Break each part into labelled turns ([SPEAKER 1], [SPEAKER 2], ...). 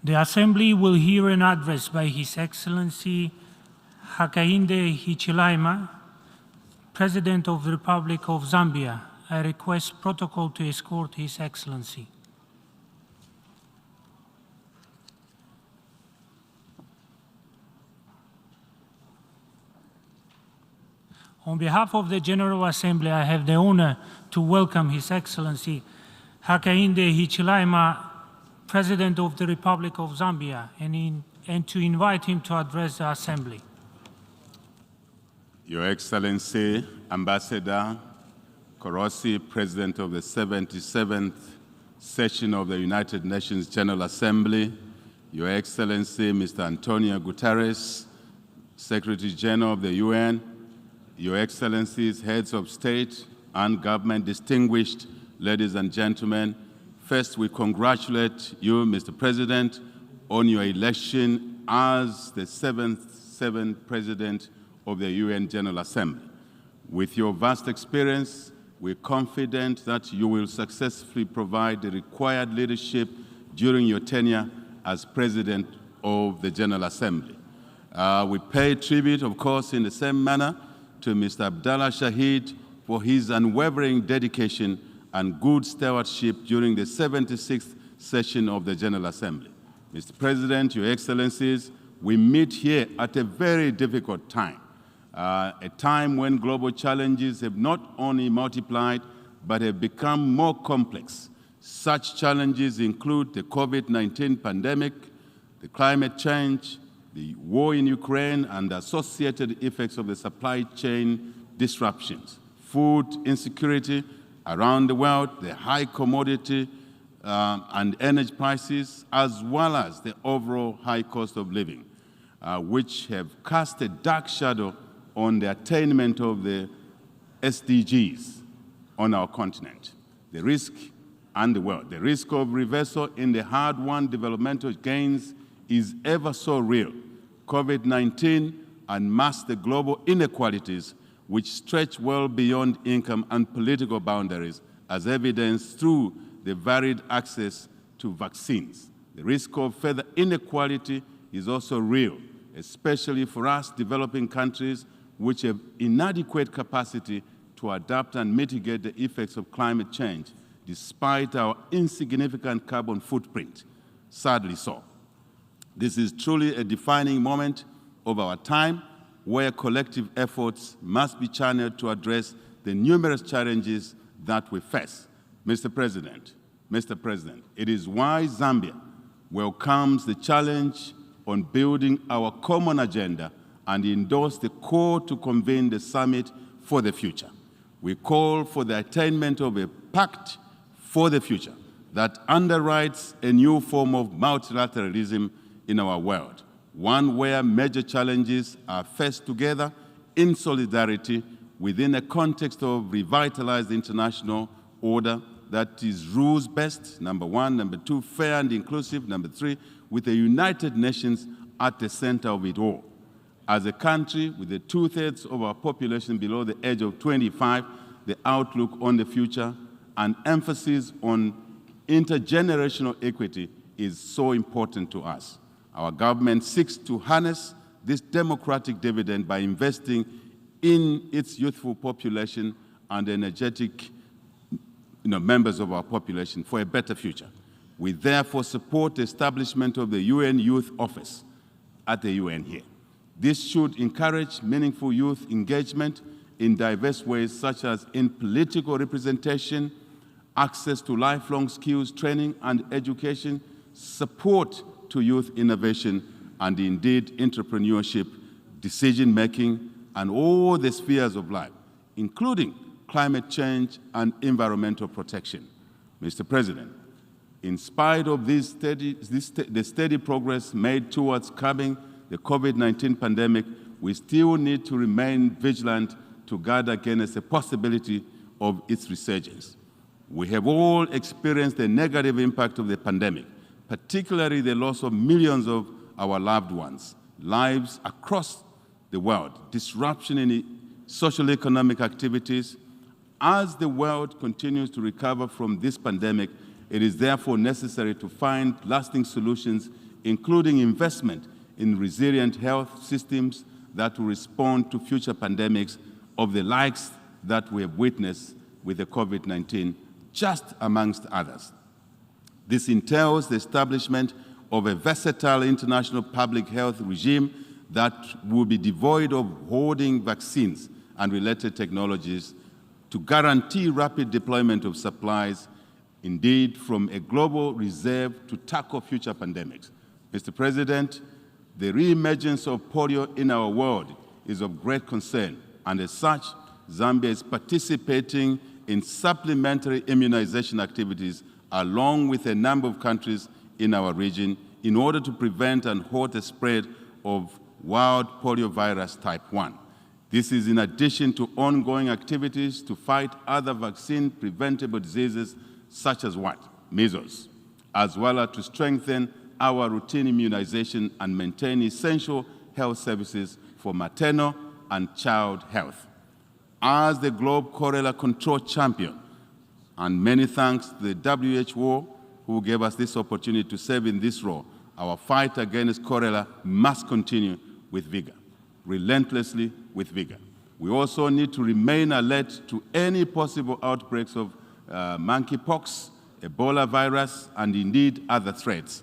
[SPEAKER 1] The Assembly will hear an address by His Excellency Hakainde Hichilema, President of the Republic of Zambia. I request protocol to escort His Excellency. On behalf of the General Assembly, I have the honor to welcome His Excellency Hakainde Hichilema, President of the Republic of Zambia, and to invite him to address the Assembly.
[SPEAKER 2] Your Excellency, Ambassador Korosi, President of the 77th Session of the United Nations General Assembly, Your Excellency, Mr. Antonio Guterres, Secretary General of the UN, Your Excellencies, Heads of State and Government, distinguished ladies and gentlemen, first we congratulate you, Mr. President, on your election as the seventh President of the UN General Assembly. With your vast experience, we're confident that you will successfully provide the required leadership during your tenure as President of the General Assembly. We pay tribute, of course, in the same manner to Mr. Abdallah Shahid for his unwavering dedication and good stewardship during the 76th session of the General Assembly. Mr. President, Your Excellencies, we meet here at a very difficult time, a time when global challenges have not only multiplied, but have become more complex. Such challenges include the COVID-19 pandemic, the climate change, the war in Ukraine, and the associated effects of the supply chain disruptions, food insecurity around the world, the high commodity and energy prices, as well as the overall high cost of living, which have cast a dark shadow on the attainment of the SDGs on our continent. The risk and the world, the risk of reversal in the hard-won developmental gains is ever so real. COVID-19 unmasks the global inequalities which stretch well beyond income and political boundaries, as evidenced through the varied access to vaccines. The risk of further inequality is also real, especially for us developing countries which have inadequate capacity to adapt and mitigate the effects of climate change, despite our insignificant carbon footprint, sadly so. This is truly a defining moment of our time where collective efforts must be channeled to address the numerous challenges that we face. Mr. President, it is why Zambia welcomes the challenge on building our common agenda and endorse the call to convene the Summit for the Future. We call for the attainment of a pact for the future that underwrites a new form of multilateralism in our world, one where major challenges are faced together in solidarity within a context of revitalized international order that is rules-based, number one, number two, fair and inclusive, number three, with the United Nations at the center of it all. As a country with the 2/3 of our population below the age of 25, the outlook on the future and emphasis on intergenerational equity is so important to us. Our government seeks to harness this democratic dividend by investing in its youthful population and energetic members of our population for a better future. We therefore support the establishment of the UN Youth Office at the UN here. This should encourage meaningful youth engagement in diverse ways, such as in political representation, access to lifelong skills training and education, support to youth innovation, and indeed entrepreneurship, decision-making, and all the spheres of life, including climate change and environmental protection. Mr. President, in spite of the steady progress made towards curbing the COVID-19 pandemic, we still need to remain vigilant to guard against the possibility of its resurgence. We have all experienced the negative impact of the pandemic, particularly the loss of millions of our loved ones, lives across the world, disruption in social economic activities. As the world continues to recover from this pandemic, it is therefore necessary to find lasting solutions including investment in resilient health systems that will respond to future pandemics of the likes that we have witnessed with the COVID-19, just amongst others. This entails the establishment of a versatile international public health regime that will be devoid of hoarding vaccines and related technologies to guarantee rapid deployment of supplies, indeed from a global reserve to tackle future pandemics. Mr. President, the re-emergence of polio in our world is of great concern, and as such, Zambia is participating in supplementary immunization activities along with a number of countries in our region in order to prevent and halt the spread of wild poliovirus type 1. This is in addition to ongoing activities to fight other vaccine-preventable diseases such as what? Measles, as well as to strengthen our routine immunization and maintain essential health services for maternal and child health. As the Globe Cholera Control Champion, and many thanks to the WHO who gave us this opportunity to serve in this role, our fight against cholera must continue with vigor, relentlessly with vigor. We also need to remain alert to any possible outbreaks of monkeypox, Ebola virus, and indeed other threats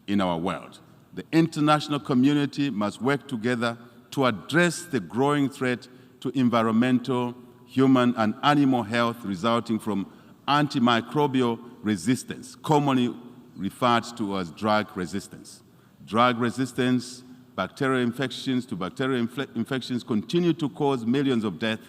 [SPEAKER 2] in our world. The international community must work together to address the growing threat to environmental, human, and animal health resulting from antimicrobial resistance, commonly referred to as drug resistance. Drug resistance, bacterial infections to bacterial infections continue to cause millions of deaths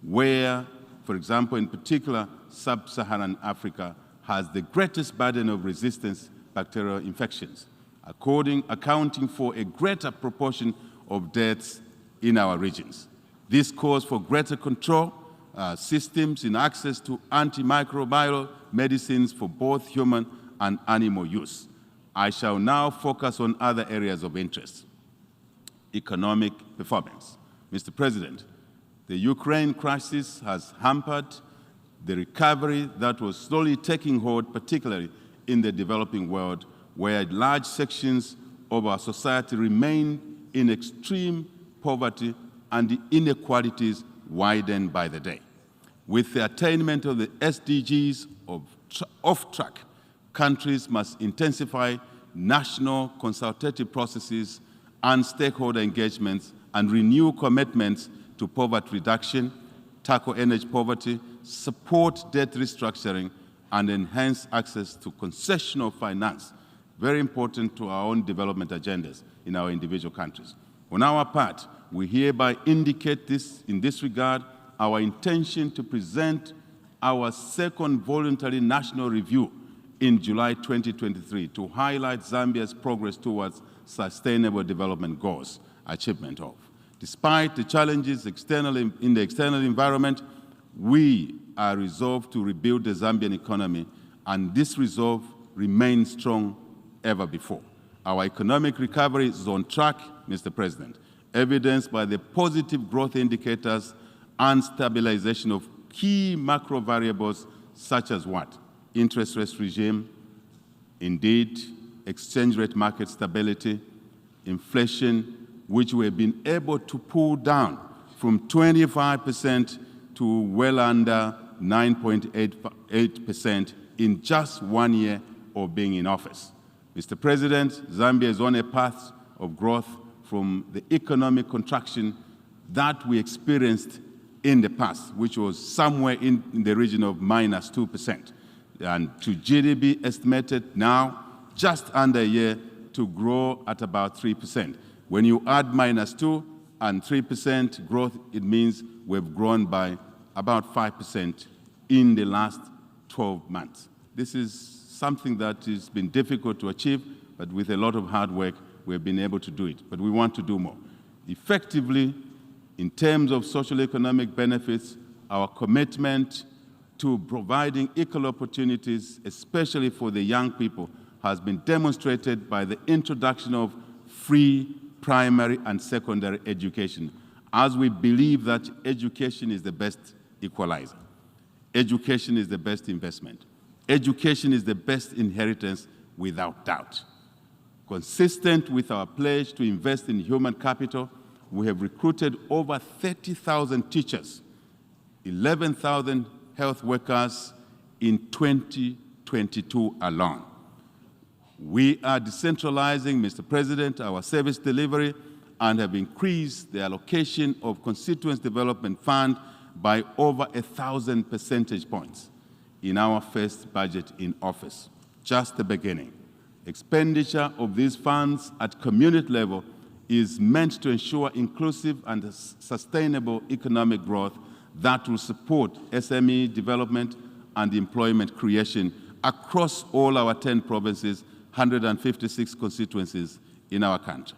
[SPEAKER 2] where, for example, in particular, sub-Saharan Africa has the greatest burden of resistance bacterial infections, accounting for a greater proportion of deaths in our regions. This calls for greater control systems in access to antimicrobial medicines for both human and animal use. I shall now focus on other areas of interest. Economic performance. Mr. President, the Ukraine crisis has hampered the recovery that was slowly taking hold, particularly in the developing world, where large sections of our society remain in extreme poverty and the inequalities widen by the day. With the attainment of the SDGs off track, countries must intensify national consultative processes and stakeholder engagements and renew commitments to poverty reduction, tackle energy poverty, support debt restructuring, and enhance access to concessional finance, very important to our own development agendas in our individual countries. On our part, we hereby indicate this, in this regard, our intention to present our second voluntary national review in July 2023 to highlight Zambia's progress towards sustainable development goals, achievement of. Despite the challenges in the external environment, we are resolved to rebuild the Zambian economy, and this resolve remains strong ever before. Our economic recovery is on track, Mr. President, evidenced by the positive growth indicators and stabilization of key macro variables such as what? Interest rate regime, indeed, exchange rate market stability, inflation, which we have been able to pull down from 25% to well under 9.8% in just 1 year of being in office. Mr. President, Zambia is on a path of growth from the economic contraction that we experienced in the past, which was somewhere in the region of -2%, and to GDP estimated now just under a year to grow at about 3%. When you add -2 and 3% growth, it means we've grown by about 5% in the last 12 months. This is something that has been difficult to achieve, but with a lot of hard work, we've been able to do it. But we want to do more. Effectively, in terms of social economic benefits, our commitment to providing equal opportunities, especially for the young people, has been demonstrated by the introduction of free primary and secondary education, as we believe that education is the best equalizer. Education is the best investment. Education is the best inheritance, without doubt. Consistent with our pledge to invest in human capital, we have recruited over 30,000 teachers, 11,000 health workers in 2022 alone. We are decentralizing, Mr. President, our service delivery and have increased the allocation of Constituency Development Fund by over 1,000 percentage points in our first budget in office. Just the beginning. Expenditure of these funds at community level is meant to ensure inclusive and sustainable economic growth that will support SME development and employment creation across all our 10 provinces, 156 constituencies in our country.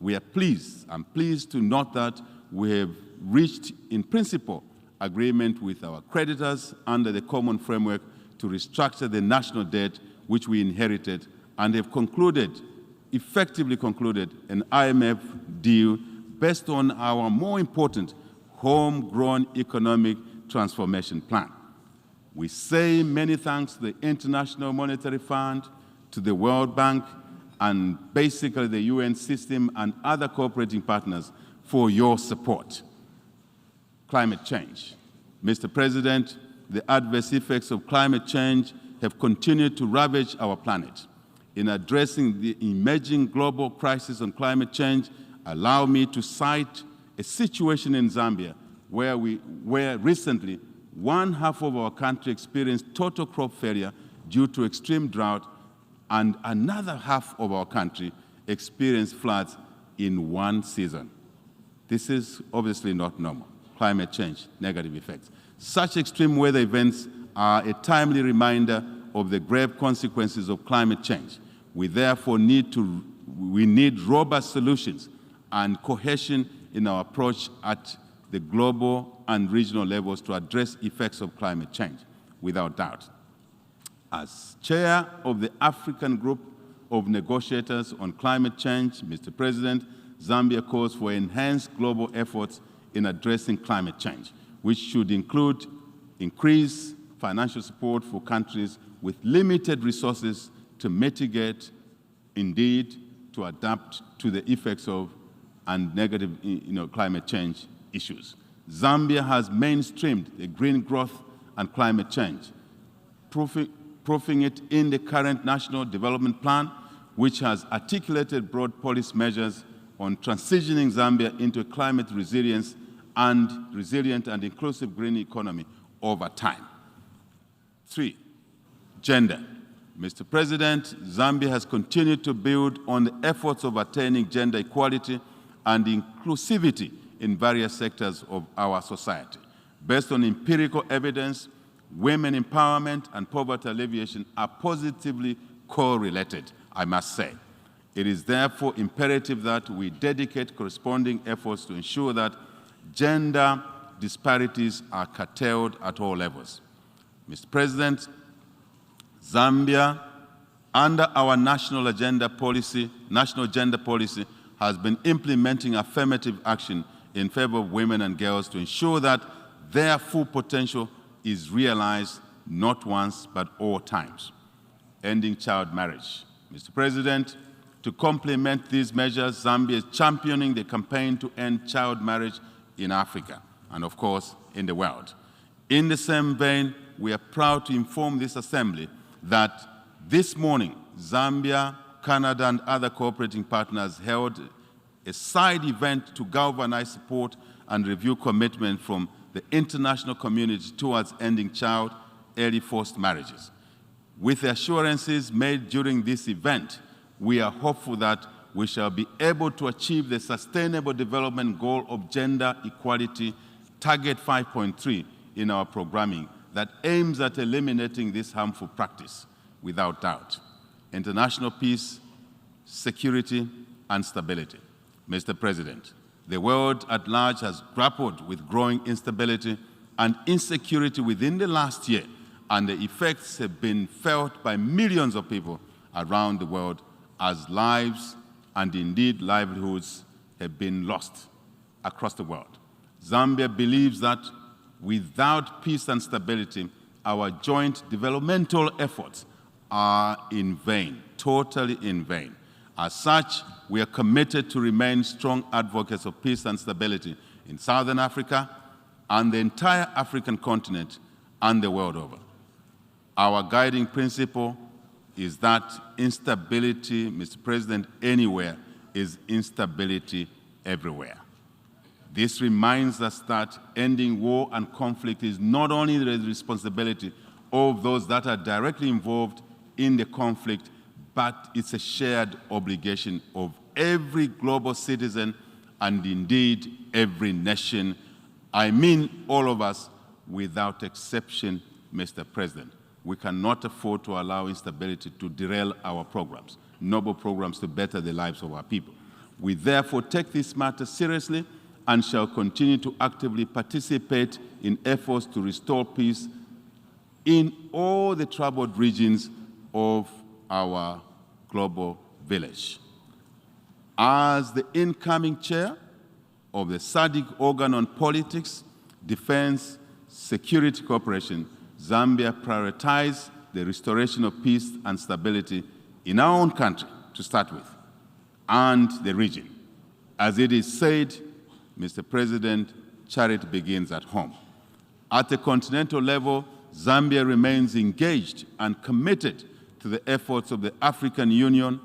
[SPEAKER 2] I'm pleased to note that we have reached, in principle, agreement with our creditors under the common framework to restructure the national debt which we inherited, and have effectively concluded an IMF deal based on our more important homegrown economic transformation plan. We say many thanks to the International Monetary Fund, to the World Bank, and basically the UN system and other cooperating partners for your support. Climate change. Mr. President, the adverse effects of climate change have continued to ravage our planet. In addressing the emerging global crisis on climate change, allow me to cite a situation in Zambia where recently one half of our country experienced total crop failure due to extreme drought, and another half of our country experienced floods in one season. This is obviously not normal. Climate change, negative effects. Such extreme weather events are a timely reminder of the grave consequences of climate change. We therefore need robust solutions and cohesion in our approach at the global and regional levels to address effects of climate change, without doubt. As chair of the African Group of Negotiators on Climate Change, Mr. President, Zambia calls for enhanced global efforts in addressing climate change, which should include increased financial support for countries with limited resources to mitigate, indeed, to adapt to the effects of and negative climate change issues. Zambia has mainstreamed the green growth and climate change, proofing it in the current National Development Plan, which has articulated broad policy measures on transitioning Zambia into a climate resilient and inclusive green economy over time. 3, gender. Mr. President, Zambia has continued to build on the efforts of attaining gender equality and inclusivity in various sectors of our society. Based on empirical evidence, women empowerment and poverty alleviation are positively correlated, I must say. It is therefore imperative that we dedicate corresponding efforts to ensure that gender disparities are curtailed at all levels. Mr. President, Zambia, under our national gender policy, has been implementing affirmative action in favor of women and girls to ensure that their full potential is realized not once but all times. Ending child marriage. Mr. President, to complement these measures, Zambia is championing the campaign to end child marriage in Africa and, of course, in the world. In the same vein, we are proud to inform this Assembly that this morning, Zambia, Canada, and other cooperating partners held a side event to galvanize support and review commitment from the international community towards ending child early forced marriages. With the assurances made during this event, we are hopeful that we shall be able to achieve the Sustainable Development Goal of Gender Equality, Target 5.3 in our programming that aims at eliminating this harmful practice, without doubt. International peace, security, and stability. Mr. President, the world at large has grappled with growing instability and insecurity within the last year, and the effects have been felt by millions of people around the world as lives and indeed livelihoods have been lost across the world. Zambia believes that without peace and stability, our joint developmental efforts are in vain, totally in vain. As such, we are committed to remain strong advocates of peace and stability in Southern Africa and the entire African continent and the world over. Our guiding principle is that instability, Mr. President, anywhere is instability everywhere. This reminds us that ending war and conflict is not only the responsibility of those that are directly involved in the conflict, but it's a shared obligation of every global citizen and indeed every nation. I mean all of us without exception, Mr. President. We cannot afford to allow instability to derail our programs, noble programs to better the lives of our people. We therefore take this matter seriously and shall continue to actively participate in efforts to restore peace in all the troubled regions of our global village. As the incoming chair of the SADC organ on politics, defense, security cooperation, Zambia prioritized the restoration of peace and stability in our own country, to start with, and the region. As it is said, Mr. President, charity begins at home. At the continental level, Zambia remains engaged and committed to the efforts of the African Union,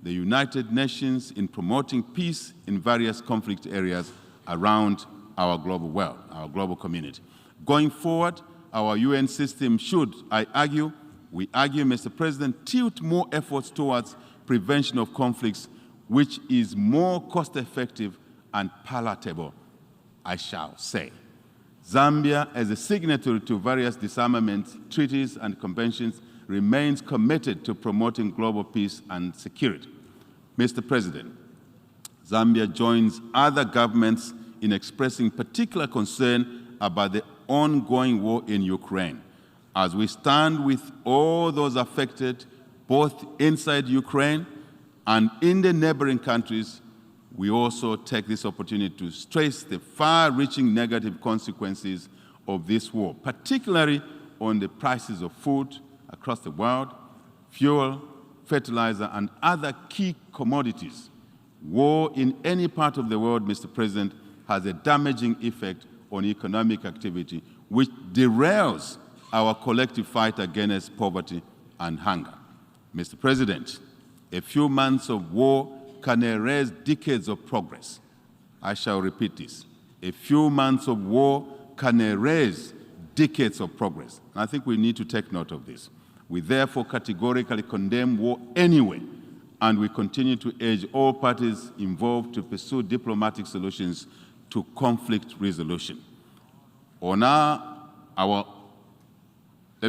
[SPEAKER 2] the United Nations in promoting peace in various conflict areas around our global world, our global community. Going forward, our UN system should, we argue, Mr. President, tilt more efforts towards prevention of conflicts, which is more cost-effective and palatable, I shall say. Zambia, as a signatory to various disarmament treaties and conventions, remains committed to promoting global peace and security. Mr. President, Zambia joins other governments in expressing particular concern about the ongoing war in Ukraine. As we stand with all those affected, both inside Ukraine and in the neighboring countries, we also take this opportunity to stress the far-reaching negative consequences of this war, particularly on the prices of food across the world, fuel, fertilizer, and other key commodities. War in any part of the world, Mr. President, has a damaging effect on economic activity, which derails our collective fight against poverty and hunger. Mr. President, a few months of war can erase decades of progress. I shall repeat this. A few months of war can erase decades of progress. And I think we need to take note of this. We therefore categorically condemn war anyway, and we continue to urge all parties involved to pursue diplomatic solutions to conflict resolution. Let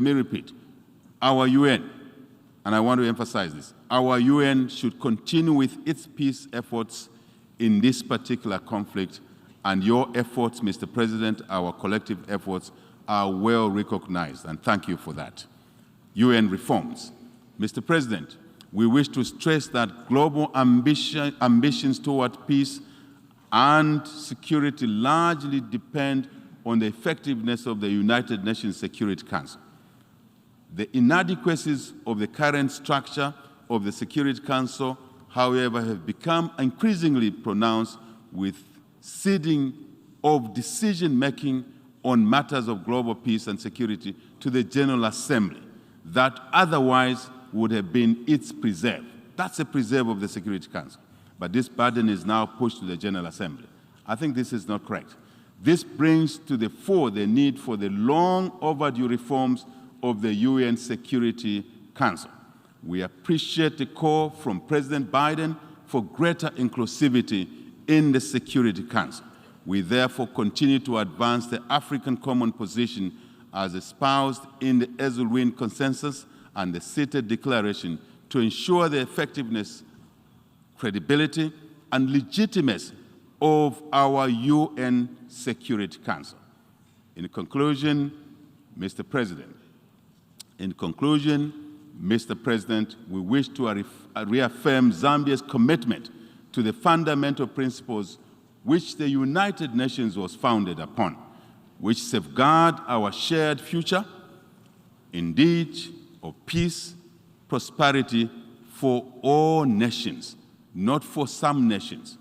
[SPEAKER 2] me repeat, our UN, and I want to emphasize this, our UN should continue with its peace efforts in this particular conflict, and your efforts, Mr. President, our collective efforts, are well recognized, and thank you for that. UN reforms. Mr. President, we wish to stress that global ambitions toward peace and security largely depend on the effectiveness of the United Nations Security Council. The inadequacies of the current structure of the Security Council, however, have become increasingly pronounced with ceding of decision-making on matters of global peace and security to the General Assembly that otherwise would have been its preserve. That's a preserve of the Security Council. But this burden is now pushed to the General Assembly. I think this is not correct. This brings to the fore the need for the long overdue reforms of the UN Security Council. We appreciate the call from President Biden for greater inclusivity in the Security Council. We therefore continue to advance the African common position as espoused in the Ezulwin Consensus and the CITES Declaration to ensure the effectiveness, credibility, and legitimacy of our UN Security Council. In conclusion, Mr. President, we wish to reaffirm Zambia's commitment to the fundamental principles which the United Nations was founded upon, which safeguard our shared future, indeed, of peace, prosperity for all nations, not for some nations,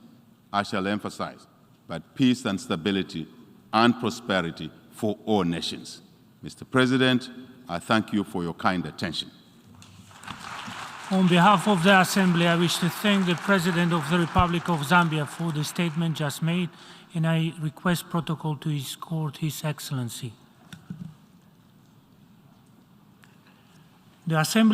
[SPEAKER 2] I shall emphasize, but peace and stability and prosperity for all nations. Mr. President, I thank you for your kind attention.
[SPEAKER 1] On behalf of the Assembly, I wish to thank the President of the Republic of Zambia for the statement just made, and I request protocol to escort His Excellency. The Assembly